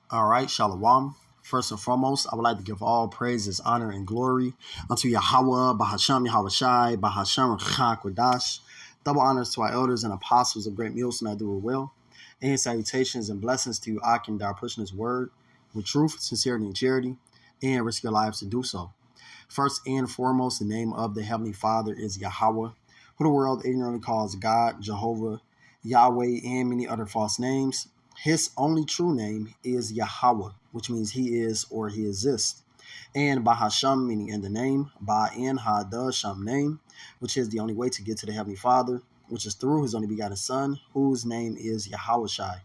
All right, Shalom. First and foremost, I would like to give all praises, honor, and glory unto Yahweh, Bahasham Yahweh Shai, Bahasham Kwadash. Double honors to our elders and apostles of great meals, and I do it well. And salutations and blessings to you, Akim, that are pushing his word with truth, sincerity, and charity, and risk your lives to do so. First and foremost, the name of the Heavenly Father is Yahweh, who the world ignorantly calls God, Jehovah, Yahweh, and many other false names. His only true name is Yahweh, which means he is or he exists. And Bahasham, meaning in the name, Ba in Ha Da Sham name, which is the only way to get to the Heavenly Father, which is through his only begotten Son, whose name is Yahweh Shai,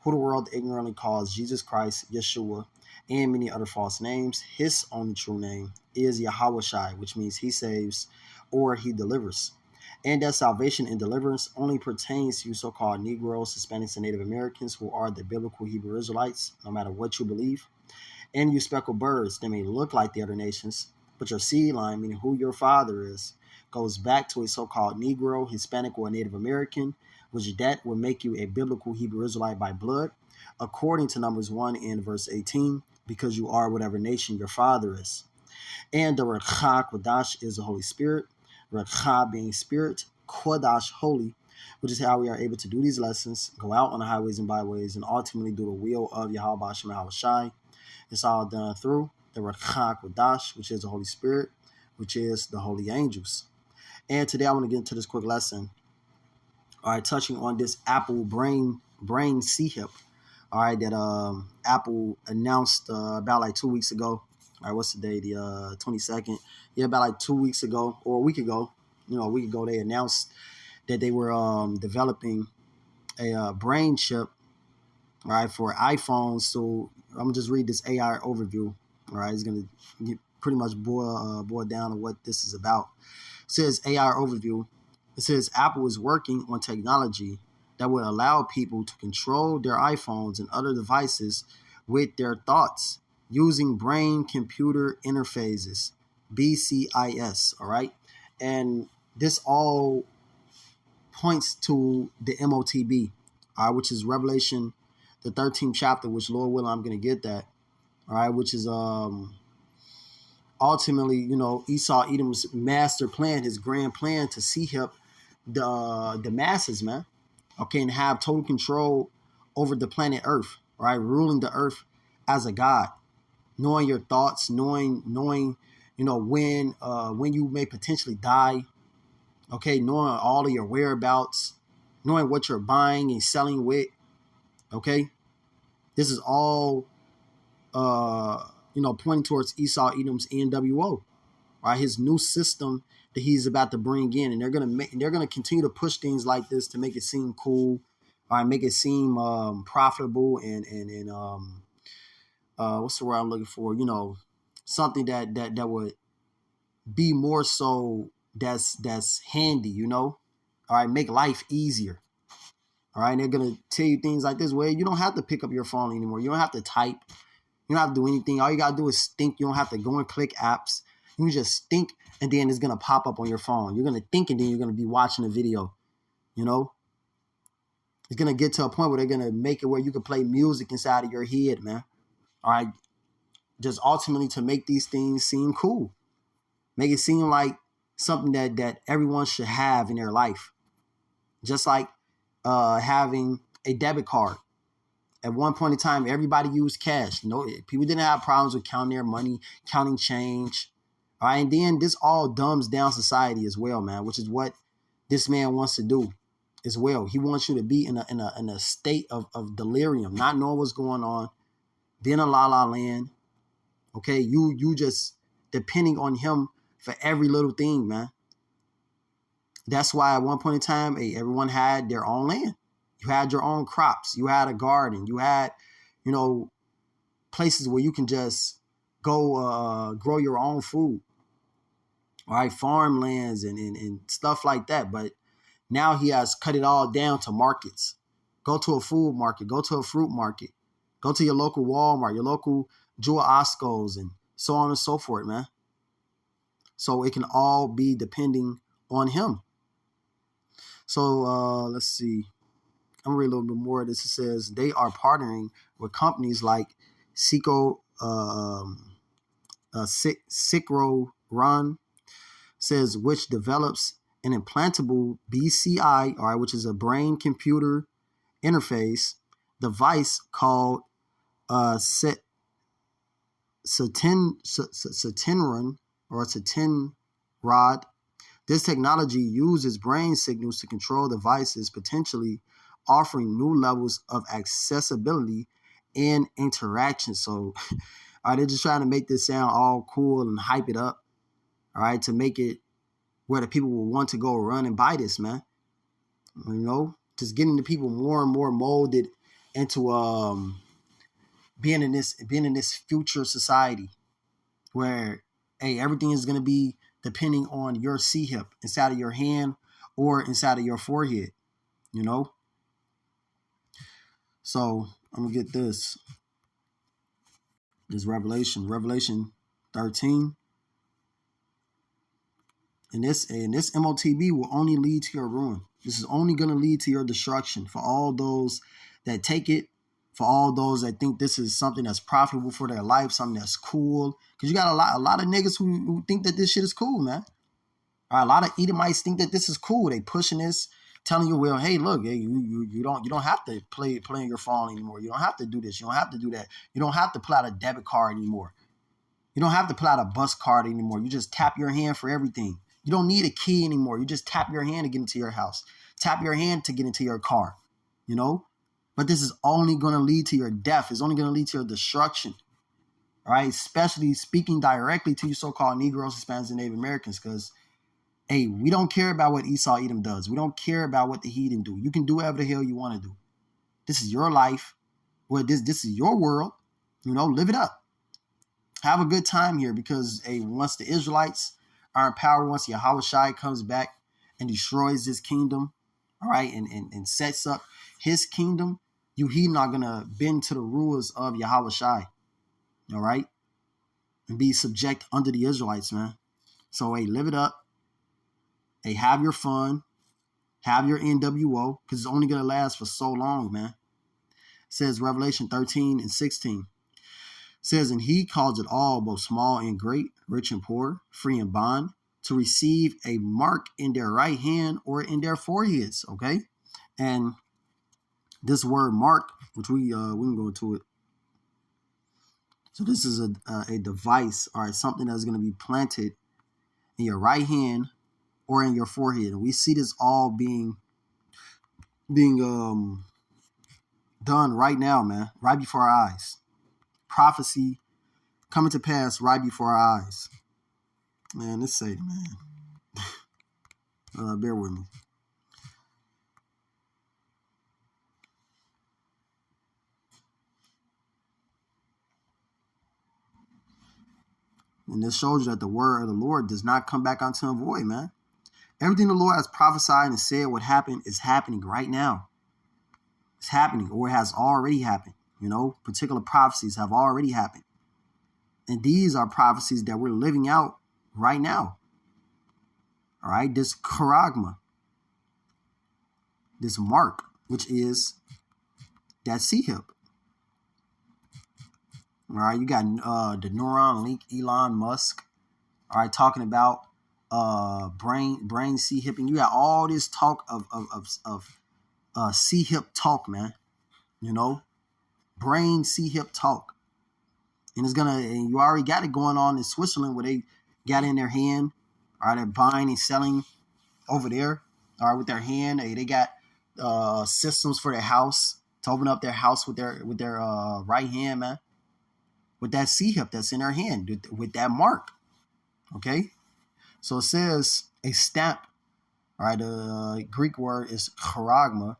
who the world ignorantly calls Jesus Christ, Yeshua, and many other false names. His only true name is Yahweh Shai, which means he saves or he delivers. And that salvation and deliverance only pertains to you so-called Negroes, Hispanics, and Native Americans who are the biblical Hebrew Israelites, no matter what you believe. And you speckled birds, they may look like the other nations, but your seed line, meaning who your father is, goes back to a so-called Negro, Hispanic, or Native American, which that will make you a biblical Hebrew Israelite by blood, according to Numbers 1 and verse 18, because you are whatever nation your father is. And the Rakha Kodash is the Holy Spirit, Rakha being spirit, Kodash holy, which is how we are able to do these lessons, go out on the highways and byways, and ultimately do the will of Yahweh Shem Yahweh Shai. It's all done through the Rakha Kodash, which is the Holy Spirit, which is the holy angels. And today I want to get into this quick lesson, all right, touching on this Apple brain C-hip, all right, that Apple announced about like 2 weeks ago. All right, what's the day? The 22nd. Yeah, about like 2 weeks ago or a week ago. A week ago they announced that they were developing a brain chip, all right, for iPhones. So I'm gonna just read this AI overview. All right, it's gonna get pretty much boil down to what this is about. It says AI overview. It says Apple is working on technology that would allow people to control their iPhones and other devices with their thoughts using brain-computer interfaces, BCIS, all right? And this all points to the MOTB, which is Revelation, the 13th chapter, which Lord willing, I'm going to get that, all right, which is ultimately, Esau Edom's master plan, his grand plan to C-hip the masses, man, okay, and have total control over the planet Earth, right, ruling the earth as a god, knowing your thoughts, knowing when you may potentially die, okay, knowing all of your whereabouts, knowing what you're buying and selling with, okay. This is all pointing towards Esau Edom's NWO, right? His new system that he's about to bring in, and they're gonna continue to push things like this to make it seem cool, all right, make it seem profitable and what's the word I'm looking for? Something that would be more so that's handy, all right, make life easier. All right, and they're gonna tell you things like this where you don't have to pick up your phone anymore. You don't have to type. You don't have to do anything. All you gotta do is think. You don't have to go and click apps. You just think, and then it's gonna pop up on your phone. You're gonna think, and then you're gonna be watching a video. It's gonna get to a point where they're gonna make it where you can play music inside of your head, man. All right, just ultimately to make these things seem cool, make it seem like something that everyone should have in their life, just like having a debit card. At one point in time, everybody used cash. People didn't have problems with counting their money, counting change. All right, and then this all dumbs down society as well, man, which is what this man wants to do as well. He wants you to be in a state of delirium, not knowing what's going on, being a la la land. Okay, you just depending on him for every little thing, man. That's why at one point in time, everyone had their own land. You had your own crops. You had a garden. You had, places where you can just go grow your own food. All right, farmlands and stuff like that. But now he has cut it all down to markets. Go to a food market. Go to a fruit market. Go to your local Walmart, your local Jewel Oscos, and so on and so forth, man. So it can all be depending on him. So let's see. I'm gonna read a little bit more of this. It says they are partnering with companies like Sicro Run, says, which develops an implantable BCI, all right, which is a brain computer interface device called Satinran or Satinrod. This technology uses brain signals to control devices, potentially offering new levels of accessibility and interaction. So, all right, they're just trying to make this sound all cool and hype it up, all right, to make it where the people will want to go run and buy this, man. You know, just getting the people more and more molded into being in this future society where, hey, everything is going to be depending on your C-hip inside of your hand or inside of your forehead, you know? So I'm going to get this Revelation 13. And this MOTB will only lead to your ruin. This is only going to lead to your destruction for all those that take it, for all those that think this is something that's profitable for their life, something that's cool. Because you got a lot of niggas who think that this shit is cool, man. All right, a lot of Edomites think that this is cool. They pushing this, telling you, well, hey, look, hey, you don't have to play on your phone anymore. You don't have to do this. You don't have to do that. You don't have to pull out a debit card anymore. You don't have to pull out a bus card anymore. You just tap your hand for everything. You don't need a key anymore. You just tap your hand to get into your house. Tap your hand to get into your car, you know? But this is only going to lead to your death. It's only going to lead to your destruction, all right? Especially speaking directly to you so-called Negroes, Hispanics, and Native Americans, because, hey, we don't care about what Esau Edom does. We don't care about what the heathen do. You can do whatever the hell you want to do. This is your life. Well, this is your world. You know, live it up. Have a good time here because, hey, once the Israelites are in power, once Yahushua comes back and destroys his kingdom, all right, and sets up his kingdom, you heathen are going to bend to the rulers of Yahushua, all right, and be subject under the Israelites, man. So, hey, live it up. Hey, have your fun. Have your NWO because it's only going to last for so long, man. It says Revelation 13 and 16. Says, and he calls it all, both small and great, rich and poor, free and bond, to receive a mark in their right hand or in their foreheads, okay? And this word mark, which we can go into it. So this is a device, all right, something that's going to be planted in your right hand or in your forehead. And we see this all being done right now, man, right before our eyes. Prophecy coming to pass right before our eyes. Man, let's say, man. Bear with me. And this shows you that the word of the Lord does not come back unto him void, man. Everything the Lord has prophesied and said would happen is happening right now. It's happening, or it has already happened. You know, particular prophecies have already happened. And these are prophecies that we're living out right now. All right, this charagma, this mark, which is that C-hip. All right, you got the neuron link, Elon Musk. All right, talking about brain C-hip, and you got all this talk of C-hip talk, man. You know, brain C-hip talk. And and you already got it going on in Switzerland where they got in their hand. All right, they're buying and selling over there. All right, with their hand. They got systems for their house to open up their house with their right hand, man. With that C-hip that's in their hand, with that mark. Okay? So it says a stamp. All right, the Greek word is charagma.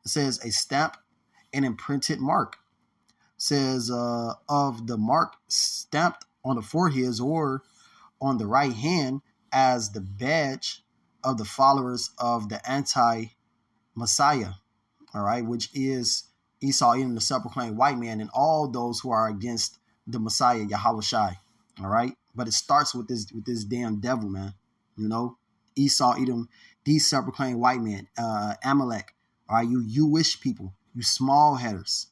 It says a stamp, an imprinted mark. Says of the mark stamped on the foreheads or on the right hand as the badge of the followers of the anti-Messiah, all right, which is Esau, Edom, the self-proclaimed white man, and all those who are against the Messiah, Yahushua, all right? But it starts with this damn devil, man, you know? Esau, Edom, these self-proclaimed white men, Amalek, All right, you Jewish people, you small headers,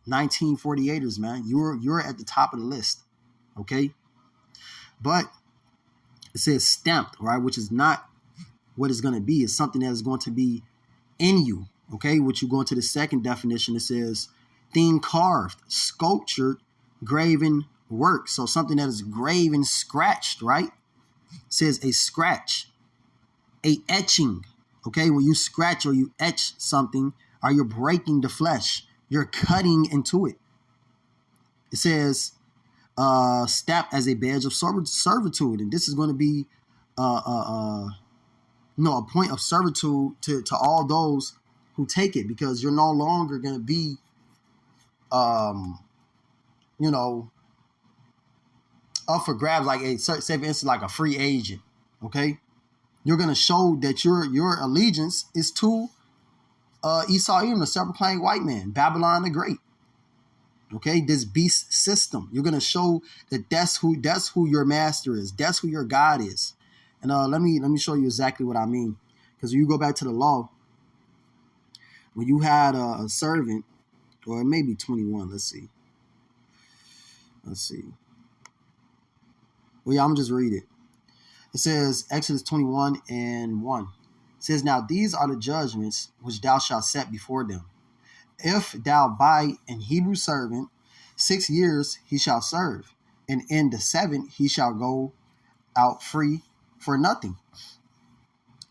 1948ers, man. You're at the top of the list, okay? But it says stamped, right, which is not what it's going to be. It's something that is going to be in you, okay? Which you go into the second definition. It says thing carved, sculptured, graven work. So something that is graven, scratched, right? It says a scratch, a etching, okay? When you scratch or you etch something, or you're breaking the flesh, you're cutting into it. It says stamped as a badge of servitude, and this is going to be a point of servitude to all those who take it, because you're no longer going to be up for grabs, like a, say for instance, like a free agent. Okay, you're going to show that your allegiance is to Esau, Edom, the self-proclaimed white man, Babylon the Great. Okay, this beast system. You're going to show that that's who your master is. That's who your God is. And let me show you exactly what I mean. Because when you go back to the law, when you had a servant, or maybe 21, let's see. Well, yeah, I'm going to just read it. It says, Exodus 21:1. It says, now these are the judgments which thou shalt set before them. If thou buy an Hebrew servant, 6 years he shall serve, and in the 7th he shall go out free for nothing. It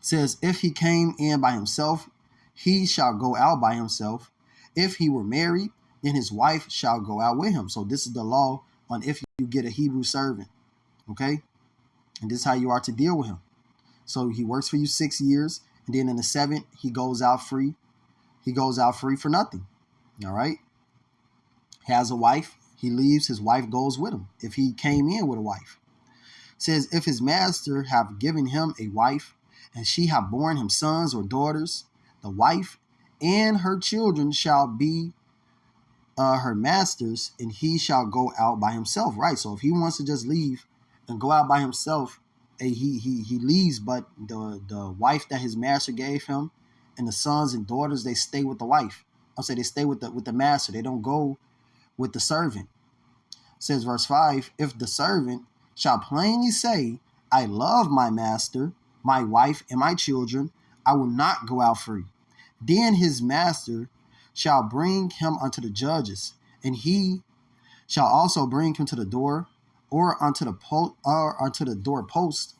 says, if he came in by himself, he shall go out by himself. If he were married, then his wife shall go out with him. So this is the law on if you get a Hebrew servant, okay? And this is how you are to deal with him. So he works for you 6 years, and then in the 7th, he goes out free. He goes out free for nothing, all right? Has a wife, he leaves, his wife goes with him if he came in with a wife. It says, if his master have given him a wife, and she have borne him sons or daughters, the wife and her children shall be her master's, and he shall go out by himself, right? So if he wants to just leave and go out by himself, he leaves, but the wife that his master gave him and the sons and daughters, they stay with the wife. I'll say they stay with the master. They don't go with the servant. It says verse 5, if the servant shall plainly say, I love my master, my wife, and my children, I will not go out free. Then his master shall bring him unto the judges, and he shall also bring him to the door, or unto the door post,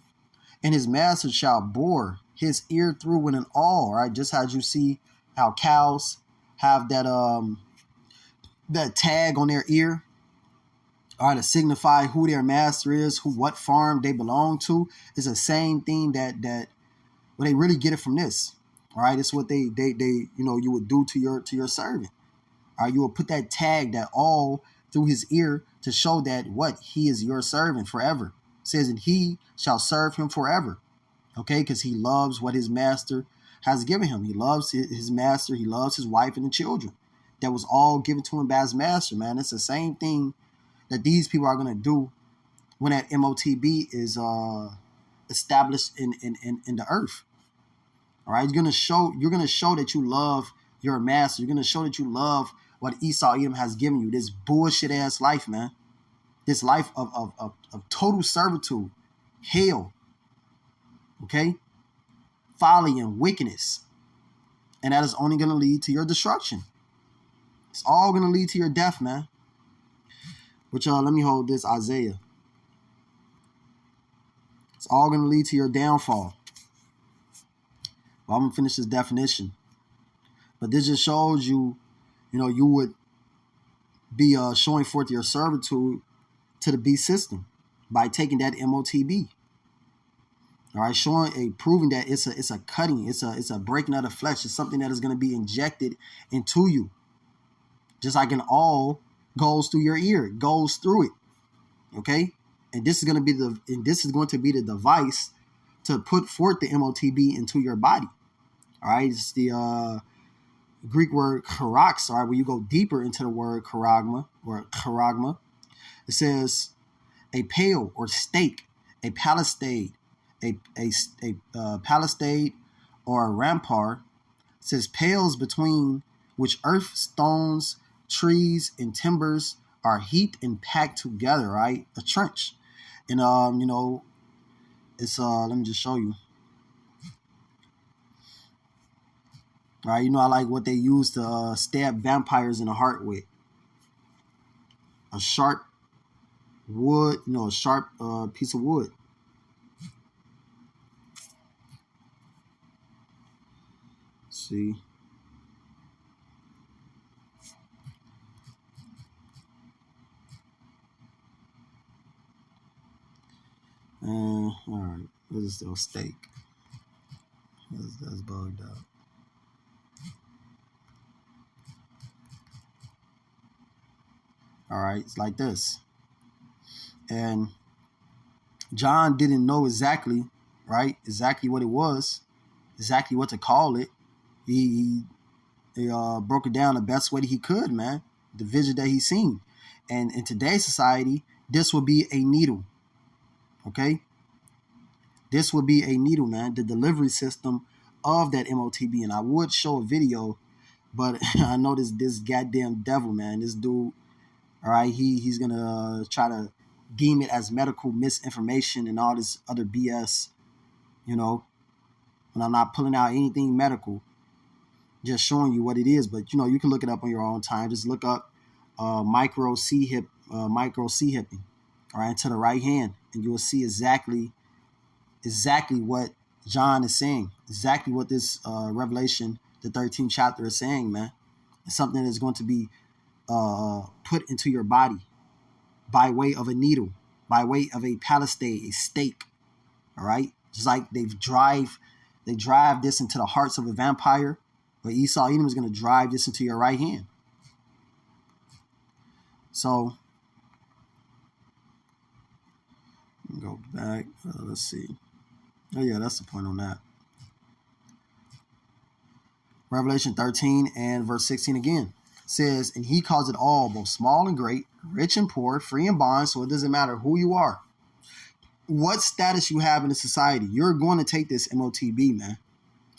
and his master shall bore his ear through with an awl, right? Just as you see how cows have that tag on their ear, all right, to signify who their master is, what farm they belong to. It's the same thing that well, they really get it from this. All right, it's what they you would do to your servant. All right, you will put that tag, that awl, through his ear to show that what he is your servant forever. It says, and he shall serve him forever. Okay, because he loves what his master has given him. He loves his master. He loves his wife and the children. That was all given to him by his master, man. It's the same thing that these people are going to do when that MOTB is established in the earth. All right, you're going to show that you love your master. You're going to show that you love what Esau Edom has given you. This bullshit ass life, man. This life of total servitude, hell. Okay, folly and wickedness, and that is only going to lead to your destruction. It's all going to lead to your death, man. Which let me hold this Isaiah. It's all going to lead to your downfall. Well, I'm going to finish this definition. But this just shows you, you would be showing forth your servitude to the beast system by taking that MOTB. All right, proving that it's a cutting, it's a breaking of the flesh. It's something that is going to be injected into you. Just like an awl goes through your ear, it goes through it. Okay? And this is going to be the device to put forth the MOTB into your body. All right, it's the Greek word charax. All right, when you go deeper into the word charagma or charagma, it says a pale or stake, a palisade, a palisade or a rampart, It says pales between which earth, stones, trees, and timbers are heaped and packed together, right? A trench. And you know, it's let me just show you. All right, you know, I like what they use to stab vampires in the heart with. A sharp wood, you know, a sharp piece of wood. Let's see. All right, this is still steak. That's bugged out. All right, it's like this. And John didn't know exactly, right? Exactly what it was, exactly what to call it. He broke it down the best way that he could, man. The vision that he's seen. And in today's society, this would be a needle. Okay? This would be a needle, man. The delivery system of that MOTB. And I would show a video, but I know this goddamn devil, man. This dude, all right, he's going to try to deem it as medical misinformation and all this other BS, you know, when I'm not pulling out anything medical, just showing you what it is. But, you know, you can look it up on your own time. Just look up micro C-hipping, all right, to the right hand, and you will see exactly what John is saying, exactly what this Revelation, the 13th chapter is saying, man. It's something that's going to be put into your body by way of a needle, by way of a palisade, a stake, all right? Just like they drive this into the hearts of a vampire, but Esau Edom is going to drive this into your right hand. So, go back. Let's see. Oh, yeah, that's the point on that. Revelation 13 and verse 16 again says, and he calls it all, both small and great, rich and poor, free and bond, so it doesn't matter who you are, what status you have in the society. You're going to take this MOTB, man.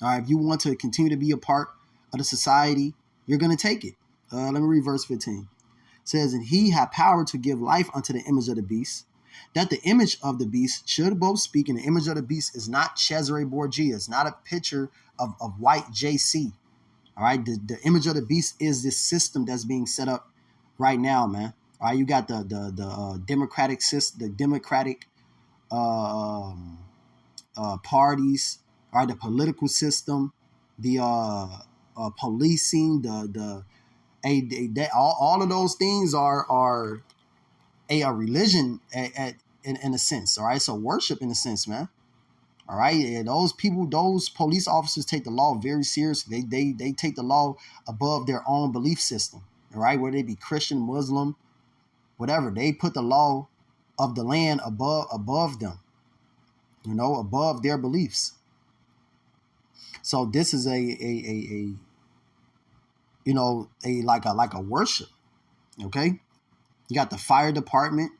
All right, if you want to continue to be a part of the society, you're going to take it. Let me read verse 15. It says, and he had power to give life unto the image of the beast, that the image of the beast should both speak, and the image of the beast is not Cesare Borgia. It's not a picture of white JC. All right, the image of the beast is this system that's being set up right now, man. All right, you got the democratic system, the democratic parties, all right, the political system, the policing, all of those things are a religion in a sense, all right? So worship in a sense, man. All right, and those people, those police officers take the law very seriously. They take the law above their own belief system, all right? Whether they be Christian, Muslim, whatever, they put the law of the land above them, you know, above their beliefs. So this is a you know, like a worship, okay? You got the fire department,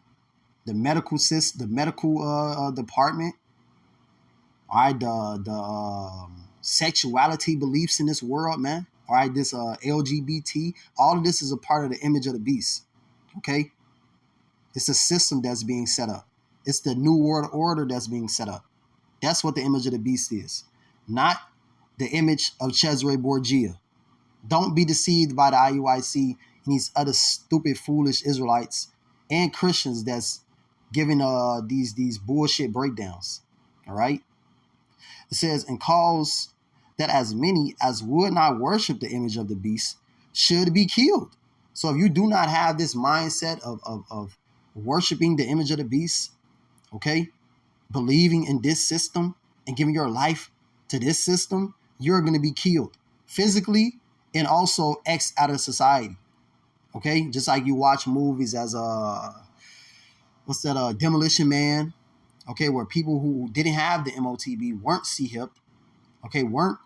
the medical system, the medical department. All right, the sexuality beliefs in this world, man. All right, this LGBT, all of this is a part of the image of the beast. Okay, it's a system that's being set up. It's the new world order that's being set up. That's what the image of the beast is, not the image of Cesare Borgia. Don't be deceived by the IUIC and these other stupid, foolish Israelites and Christians that's giving these bullshit breakdowns. All right. It says, and calls that as many as would not worship the image of the beast should be killed. So if you do not have this mindset of worshiping the image of the beast, okay, believing in this system and giving your life to this system, you're going to be killed physically and also X out of society. Okay, just like you watch movies as Demolition Man. Okay, where people who didn't have the MOTB weren't C-hip, okay, weren't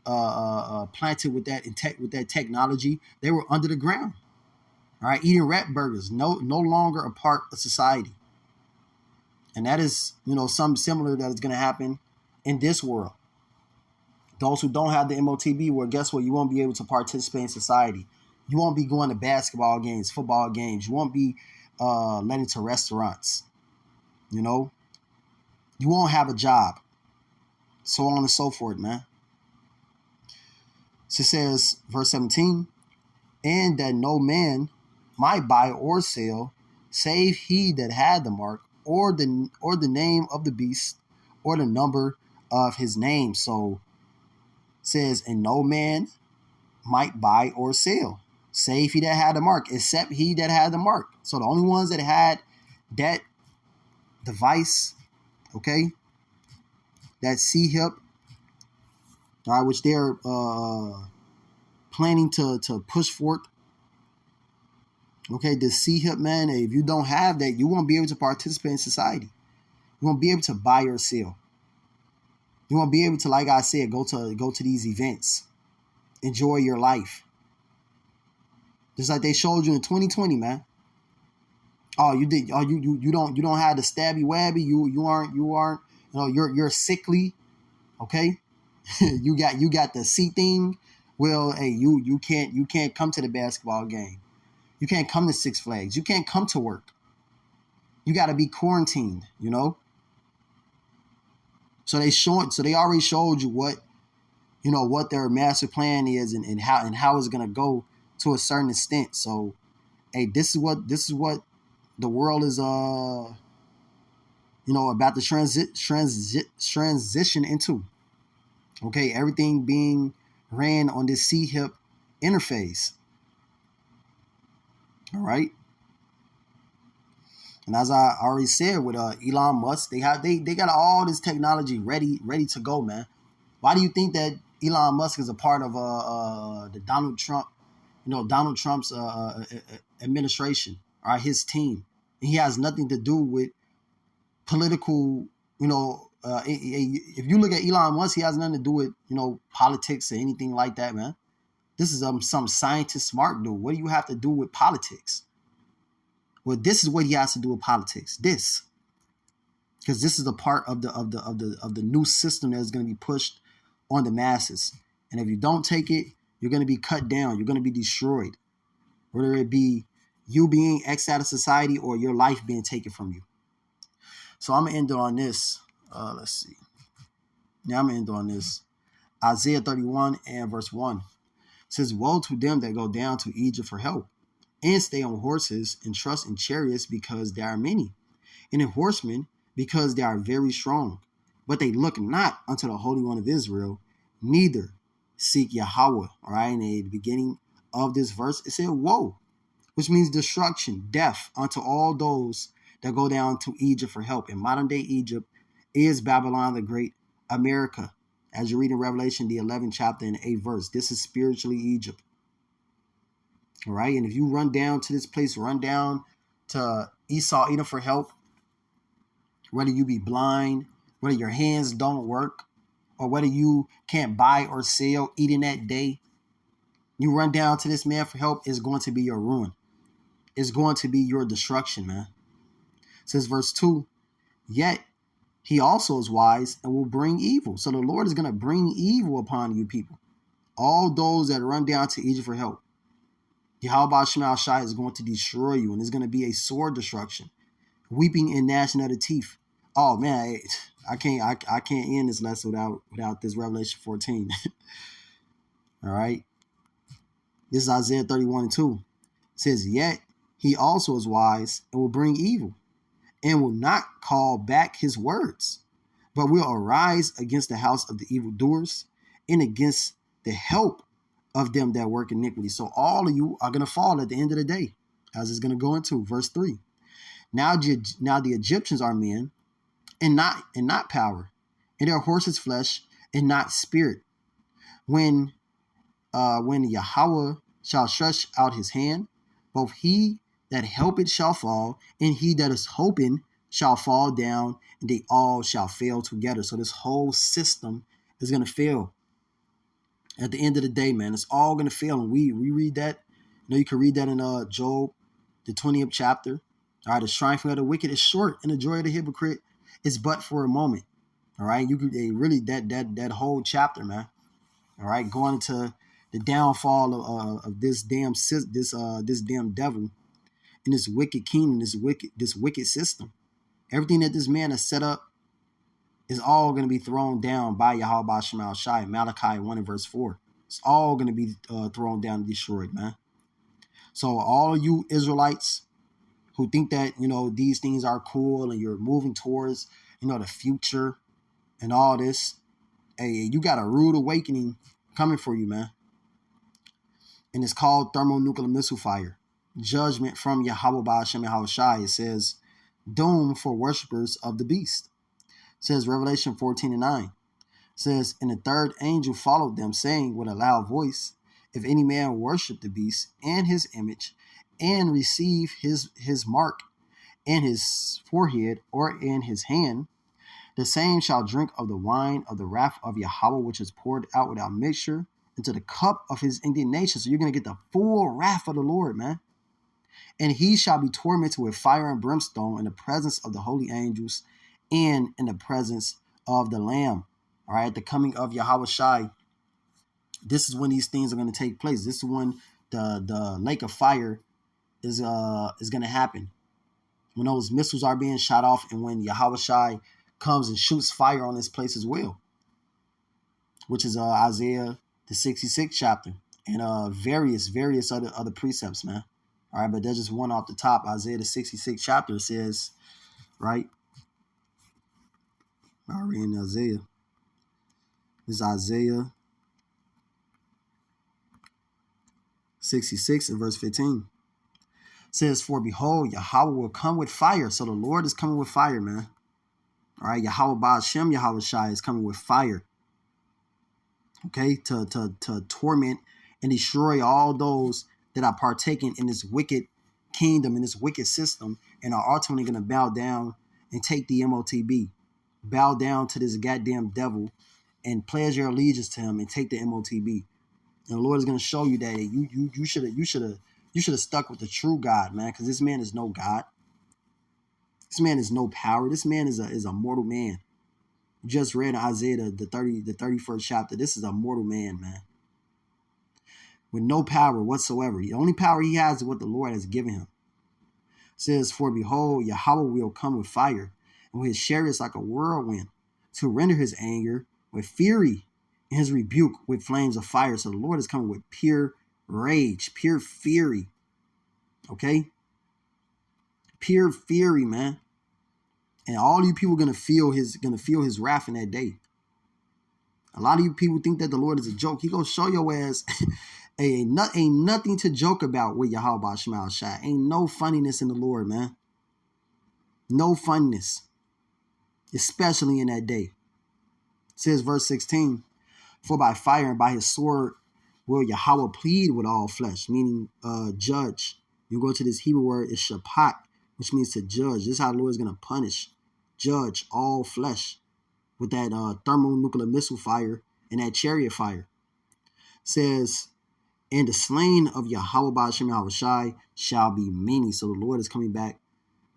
planted with that technology. They were under the ground, all right, eating rat burgers, no longer a part of society. And that is, you know, something similar that is going to happen in this world. Those who don't have the MOTB, well, guess what? You won't be able to participate in society. You won't be going to basketball games, football games. You won't be let into restaurants. You know, you won't have a job. So on and so forth, man. So it says, verse 17, and that no man might buy or sell, save he that had the mark, or the name of the beast, or the number of his name. So it says, and no man might buy or sell, save he that had the mark, except he that had the mark. So the only ones that had that device, okay, that C-hip, all right, which they're planning to push forth. Okay, the C-hip, man, if you don't have that, you won't be able to participate in society. You won't be able to buy or sell. You won't be able to, like I said, go to these events, enjoy your life. Just like they showed you in 2020, man. Oh, you did. Oh, you don't have the stabby wabby. You aren't. You know, you're sickly. Okay, you got the C thing. Well, hey, you can't come to the basketball game. You can't come to Six Flags. You can't come to work. You got to be quarantined. You know. So they already showed you what their master plan is and how it's gonna go to a certain extent. So, hey, this is what the world is about to transition into. Okay, everything being ran on this C-hip interface. All right. And as I already said with Elon Musk, they got all this technology ready to go, man. Why do you think that Elon Musk is a part of the Donald Trump's administration, or his team? And he has nothing to do with political, if you look at Elon Musk, he has nothing to do with, politics or anything like that, man. This is some scientist smart dude. What do you have to do with politics? Well, this is what he has to do with politics. This, because this is a part of the new system that is going to be pushed on the masses. And if you don't take it, you're going to be cut down. You're going to be destroyed, whether it be you being X'd out of society or your life being taken from you. So I'm gonna end on this. Let's see. Yeah, I'm gonna end on this. Isaiah 31 and verse 1 it says, "Woe to them that go down to Egypt for help, and stay on horses, and trust in chariots because they are many, and in horsemen because they are very strong. But they look not unto the Holy One of Israel, neither seek Yahweh." All right, and at the beginning of this verse, it said, "Woe," which means destruction, death unto all those that go down to Egypt for help. In modern day Egypt is Babylon the Great, America. As you read in Revelation, the 11th chapter and 8th verse, this is spiritually Egypt. All right, and if you run down to this place, run down to Esau, Edom for help, whether you be blind, whether your hands don't work, or whether you can't buy or sell, eating that day, you run down to this man for help, is going to be your ruin. It's going to be your destruction, man. It says verse 2, "Yet he also is wise and will bring evil." So the Lord is going to bring evil upon you people. All those that run down to Egypt for help. Yahweh Shema Shai is going to destroy you, and it's going to be a sword destruction. Weeping and gnashing of the teeth. Oh man, I can't end this lesson without this Revelation 14. All right. This is Isaiah 31 and 2. It says, "Yet he also is wise and will bring evil, and will not call back his words, but will arise against the house of the evildoers and against the help of them that work iniquity." So all of you are going to fall at the end of the day, as it's going to go into verse 3. Now the Egyptians are men, and not power, and their horses flesh, and not spirit. When Yahweh shall stretch out his hand, both he that helpeth shall fall, and he that is hoping shall fall down, and they all shall fail together. So this whole system is going to fail at the end of the day, man. It's all going to fail. And we read that. You can read that in Job, the 20th chapter. All right, the strength of the wicked is short, and the joy of the hypocrite is but for a moment. All right, you could really that whole chapter, man. All right, going into the downfall of this damn devil and this wicked kingdom, this wicked system. Everything that this man has set up is all going to be thrown down by Yahweh Shema Shai, Malachi 1 and verse 4. It's all going to be thrown down and destroyed, man. So all you Israelites who think that, these things are cool and you're moving towards, the future and all this, hey, you got a rude awakening coming for you, man. And it's called thermonuclear missile fire. Judgment from Yahweh Ba'ashem Yahweh Shai. It says, doom for worshipers of the beast. It says Revelation 14 and 9. It says, and the third angel followed them, saying with a loud voice, if any man worship the beast and his image, and receive his mark in his forehead or in his hand, the same shall drink of the wine of the wrath of Yahweh, which is poured out without mixture into the cup of his indignation. So you're going to get the full wrath of the Lord, man. And he shall be tormented with fire and brimstone in the presence of the holy angels and in the presence of the Lamb. All right, the coming of Yahweh Shai. This is when these things are going to take place. This is when the lake of fire is going to happen. When those missiles are being shot off and when Yahweh Shai comes and shoots fire on this place as well, which is Isaiah the 66th chapter and various other precepts, man. All right, but there's just one off the top. Isaiah the 66th chapter says, right? I read in Isaiah. This is Isaiah 66 and verse 15. It says, for behold, Yahweh will come with fire. So the Lord is coming with fire, man. All right, Yahweh Ba'ashem Yahweh Shai is coming with fire. Okay, to torment and destroy all those that are partaking in this wicked kingdom, in this wicked system, and are ultimately going to bow down and take the MOTB. Bow down to this goddamn devil and pledge your allegiance to him and take the MOTB. And the Lord is going to show you that you should have stuck with the true God, man, because this man is no God. This man is no power. This man is a mortal man. You just read Isaiah the 31st chapter. This is a mortal man, man, with no power whatsoever. The only power he has is what the Lord has given him. It says, for behold, Yahweh will come with fire, and with his chariots like a whirlwind, to render his anger with fury, and his rebuke with flames of fire. So the Lord is coming with pure rage, pure fury. Okay? Pure fury, man. And all you people are gonna feel his wrath in that day. A lot of you people think that the Lord is a joke. He gonna show your ass ain't nothing to joke about with Yahweh Shema Shai. Ain't no funniness in the Lord, man. No funniness. Especially in that day. It says verse 16, for by fire and by his sword will Yahweh plead with all flesh, meaning judge. You go to this Hebrew word, it's shapat, which means to judge. This is how the Lord is going to punish, judge all flesh with that thermonuclear missile fire and that chariot fire. It says, and the slain of Yahweh Ba'ashem Yahweh Shai shall be many. So the Lord is coming back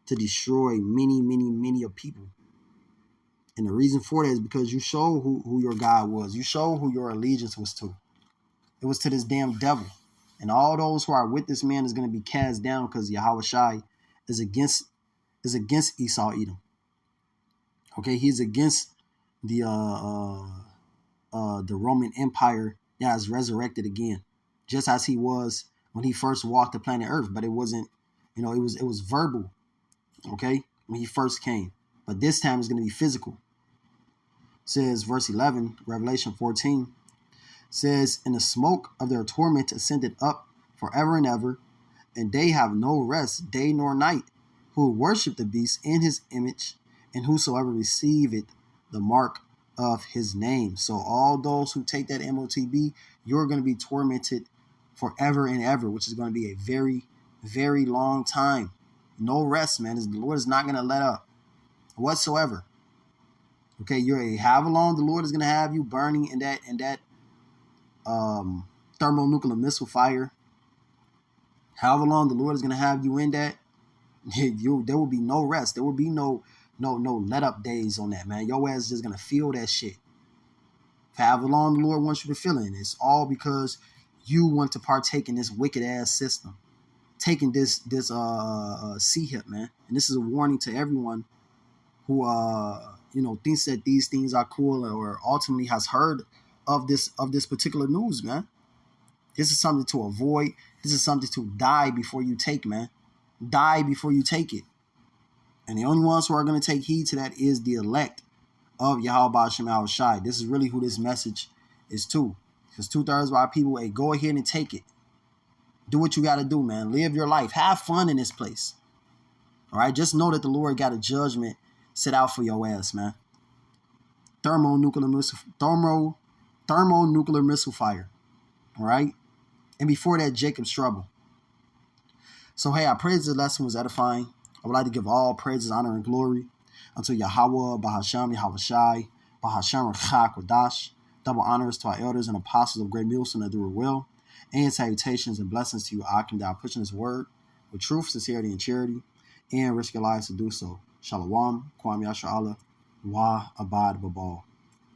to destroy many of people. And the reason for that is because you show who your God was. You show who your allegiance was to. It was to this damn devil. And all those who are with this man is going to be cast down because Yahweh Shai is against Esau Edom. Okay, he's against the Roman Empire that is resurrected again, just as he was when he first walked the planet Earth. But it wasn't, it was verbal. Okay, when he first came, but this time it's going to be physical. It says verse 11, Revelation 14. Says, and the smoke of their torment ascended up forever and ever, and they have no rest day nor night, who worship the beast in his image, and whosoever receiveth the mark of his name. So all those who take that MOTB, you're going to be tormented forever and ever, which is going to be a very, very long time. No rest, man. The Lord is not going to let up whatsoever. Okay, however long the Lord is going to have you burning in that thermonuclear missile fire, however long the Lord is going to have you in that, there will be no rest. There will be no let up days on that, man. Your ass is just going to feel that shit for however long the Lord wants you to feel it. And it's all because you want to partake in this wicked ass system, taking this C-hip, man. And this is a warning to everyone who thinks that these things are cool or ultimately has heard of this particular news, man. This is something to avoid. This is something to die before you take, man. Die before you take it. And the only ones who are going to take heed to that is the elect of Yahweh Hashem Yahweh Shai. This is really who this message is to. Because 2/3 of our people, hey, go ahead and take it. Do what you got to do, man. Live your life. Have fun in this place. All right? Just know that the Lord got a judgment set out for your ass, man. Thermonuclear missile fire. All right? And before that, Jacob's trouble. So, hey, I pray this lesson was edifying. I would like to give all praises, honor, and glory unto Yahweh, Bahasham, Yahweh Shai, Bahasham, Rachak, Wadash. Double honors to our elders and apostles of great Milson that do it well. And salutations and blessings to you, Akim, that are pushing this word with truth, sincerity, and charity, and risk your lives to do so. Shalom, Kwam Yasha Allah, Wa Abad Babal.